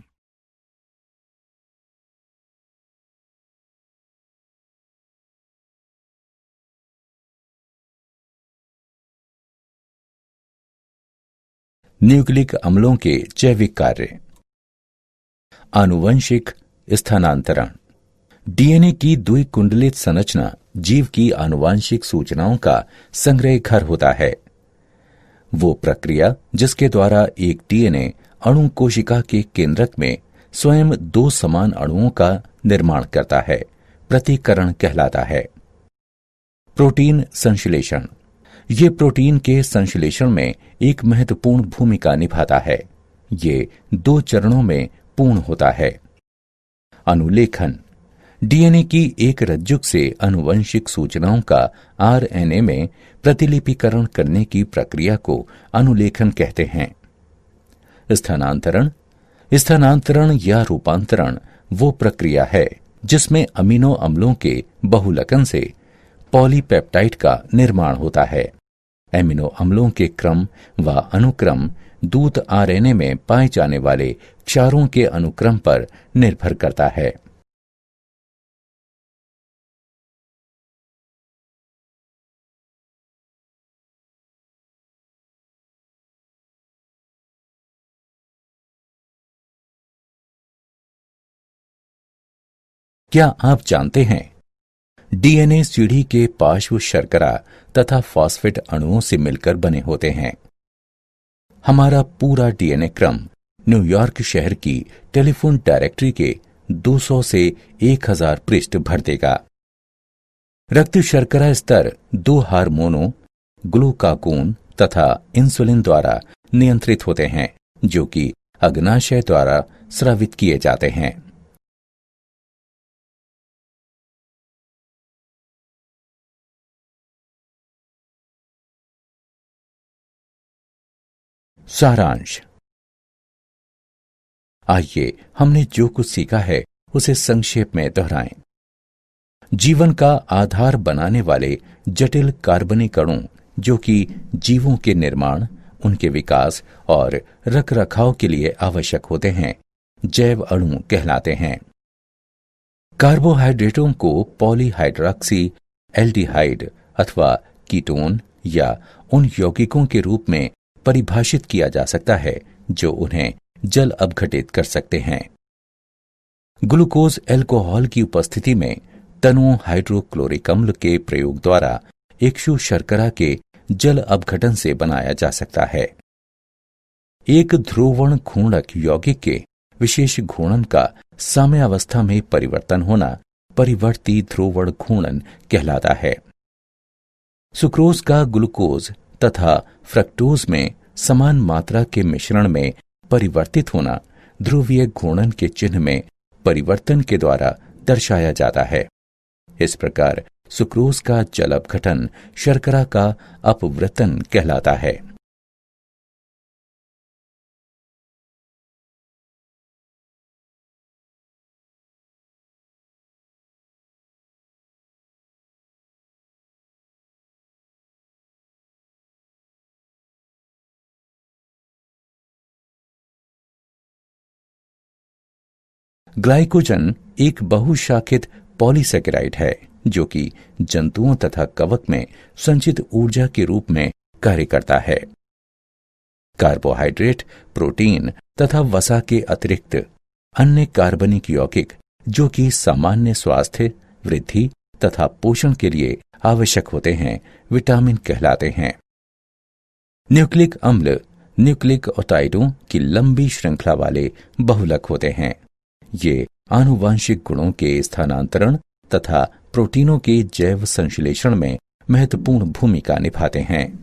न्यूक्लिक अम्लों के जैविक कार्य। आनुवंशिक स्थानांतरण। डीएनए की द्विकुंडलित संरचना जीव की आनुवंशिक सूचनाओं का संग्रह घर होता है। वो प्रक्रिया जिसके द्वारा एक डीएनए अणु कोशिका के केंद्रक में स्वयं दो समान अणुओं का निर्माण करता है, प्रतिकरण कहलाता है। प्रोटीन संश्लेषण। ये प्रोटीन के संश्लेषण में एक महत्वपूर्ण भूमिका निभाता है। ये दो चरणों में पूर्ण होता है। अनुलेखन। डीएनए की एक रज्जुक से आनुवंशिक सूचनाओं का आरएनए में प्रतिलिपिकरण करने की प्रक्रिया को अनुलेखन कहते हैं। स्थानांतरण। स्थानांतरण या रूपांतरण वो प्रक्रिया है जिसमें अमीनो अम्लों के बहुलकन से पॉलीपेप्टाइड का निर्माण होता है। एमिनो अम्लों के क्रम व अनुक्रम दूत आरएनए में पाए जाने वाले क्षारों के अनुक्रम पर निर्भर करता है। क्या आप जानते हैं डीएनए सीढ़ी के पार्श्व शर्करा तथा फॉस्फेट अणुओं से मिलकर बने होते हैं। हमारा पूरा डीएनए क्रम न्यूयॉर्क शहर की टेलीफोन डायरेक्टरी के 200 से 1000 पृष्ठ भर देगा। रक्त शर्करा स्तर दो हार्मोनों ग्लूकागोन तथा इंसुलिन द्वारा नियंत्रित होते हैं जो कि अग्नाशय द्वारा स्रावित किए जाते हैं। सारांश। आइए हमने जो कुछ सीखा है उसे संक्षेप में दोहराएं। जीवन का आधार बनाने वाले जटिल कार्बनिक अणु जो कि जीवों के निर्माण, उनके विकास और रखरखाव के लिए आवश्यक होते हैं, जैव अणु कहलाते हैं। कार्बोहाइड्रेटों को पॉलीहाइड्रॉक्सी एल्डिहाइड अथवा कीटोन या उन यौगिकों के रूप में परिभाषित किया जा सकता है जो उन्हें जल अपघटित कर सकते हैं। ग्लूकोज अल्कोहल की उपस्थिति में तनु हाइड्रोक्लोरिक अम्ल के प्रयोग द्वारा इक्षु शर्करा के जल अपघटन से बनाया जा सकता है। एक ध्रुवण घूर्णक यौगिक के विशेष घूर्णन का साम्यावस्था में परिवर्तन होना परिवर्ती ध्रुवण घूर्णन कहलाता है। सुक्रोज का ग्लूकोज तथा फ्रक्टोज में समान मात्रा के मिश्रण में परिवर्तित होना ध्रुवीय घूर्णन के चिन्ह में परिवर्तन के द्वारा दर्शाया जाता है। इस प्रकार सुक्रोज का जल अपघटन शर्करा का अपवर्तन कहलाता है। ग्लाइकोजन एक बहुशाखित पॉलीसेकेराइड है जो कि जंतुओं तथा कवक में संचित ऊर्जा के रूप में कार्य करता है। कार्बोहाइड्रेट, प्रोटीन तथा वसा के अतिरिक्त अन्य कार्बनिक यौगिक जो कि सामान्य स्वास्थ्य, वृद्धि तथा पोषण के लिए आवश्यक होते हैं, विटामिन कहलाते हैं। न्यूक्लिक अम्ल न्यूक्लिक ओटाइडों की लंबी श्रृंखला वाले बहुलक होते हैं। ये आनुवांशिक गुणों के स्थानांतरण तथा प्रोटीनों के जैव संश्लेषण में महत्वपूर्ण भूमिका निभाते हैं।